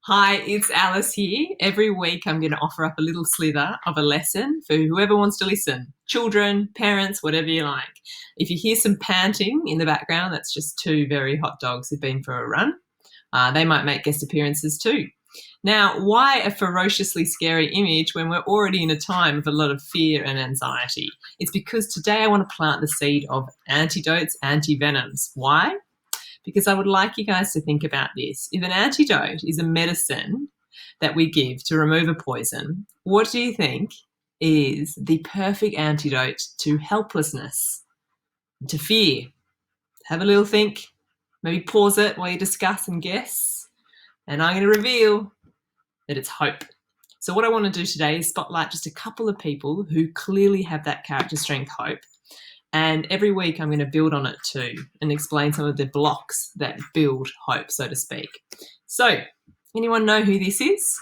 Hi, it's Alice here. Every week I'm going to offer up a little slither of a lesson for whoever wants to listen. Children, parents, whatever you like. If you hear some panting in the background, that's just two very hot dogs who've been for a run. They might make guest appearances too. Now, why a ferociously scary image when we're already in a time of a lot of fear and anxiety? It's because today I want to plant the seed of antidotes, antivenoms. Why? Because I would like you guys to think about this. If an antidote is a medicine that we give to remove a poison, what do you think is the perfect antidote to helplessness, to fear? Have a little think, maybe pause it while you discuss and guess, and I'm going to reveal that it's hope. So what I want to do today is spotlight just a couple of people who clearly have that character strength, hope. And every week I'm going to build on it too and explain some of the blocks that build hope, so to speak. So, anyone know who this is?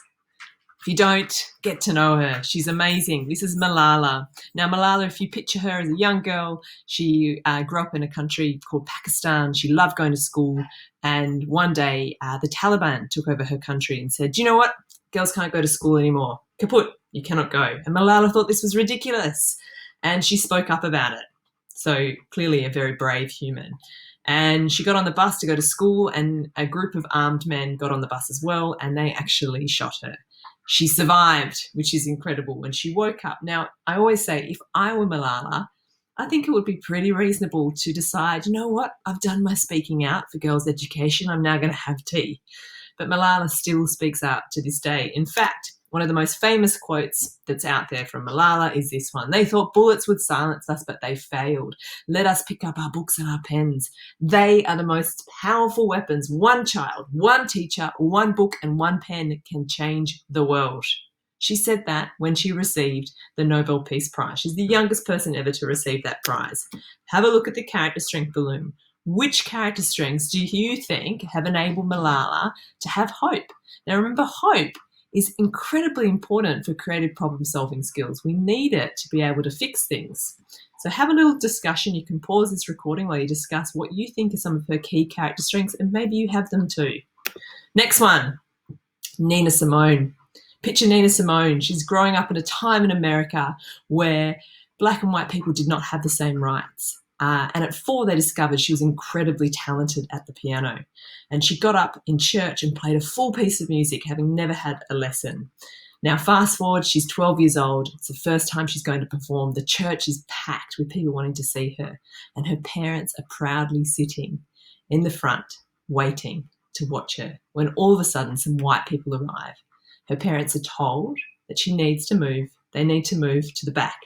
If you don't, get to know her. She's amazing. This is Malala. Now, Malala, if you picture her as a young girl, she grew up in a country called Pakistan. She loved going to school. And one day, the Taliban took over her country and said, "Do you know what? Girls can't go to school anymore. Kaput, you cannot go." And Malala thought this was ridiculous. And she spoke up about it. So clearly a very brave human. And she got on the bus to go to school, and a group of armed men got on the bus as well, and they actually shot her. She survived, which is incredible. When she woke up, now I always say, if I were Malala, I think it would be pretty reasonable to decide, you know what, I've done my speaking out for girls' education, I'm now going to have tea. But Malala still speaks out to this day. In fact, one of the most famous quotes that's out there from Malala is this one. "They thought bullets would silence us, but they failed. Let us pick up our books and our pens. They are the most powerful weapons. One child, one teacher, one book, and one pen can change the world." She said that when she received the Nobel Peace Prize. She's the youngest person ever to receive that prize. Have a look at the character strength balloon. Which character strengths do you think have enabled Malala to have hope? Now remember, hope is incredibly important for creative problem solving skills. We need it to be able to fix things. So have a little discussion. You can pause this recording while you discuss what you think are some of her key character strengths, and maybe you have them too. Next one, Nina Simone. Picture Nina Simone. She's growing up at a time in America where black and white people did not have the same rights. And at 4, they discovered she was incredibly talented at the piano. And she got up in church and played a full piece of music, having never had a lesson. Now, fast forward, she's 12 years old. It's the first time she's going to perform. The church is packed with people wanting to see her. And her parents are proudly sitting in the front, waiting to watch her, when all of a sudden some white people arrive. Her parents are told that she needs to move. They need to move to the back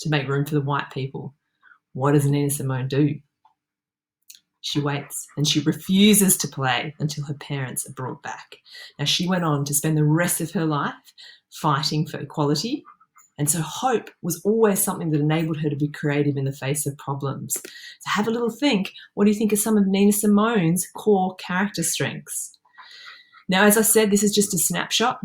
to make room for the white people. What does Nina Simone do? She waits, and she refuses to play until her parents are brought back. Now, she went on to spend the rest of her life fighting for equality, and so hope was always something that enabled her to be creative in the face of problems. So have a little think. What do you think are some of Nina Simone's core character strengths? Now, as I said, this is just a snapshot.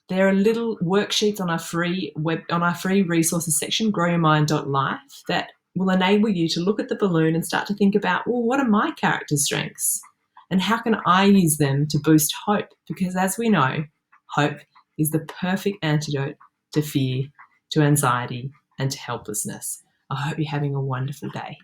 There are little worksheets on our free resources section, growyourmind.life, that will enable you to look at the balloon and start to think about, well, what are my character strengths? And how can I use them to boost hope? Because as we know, hope is the perfect antidote to fear, to anxiety, and to helplessness. I hope you're having a wonderful day.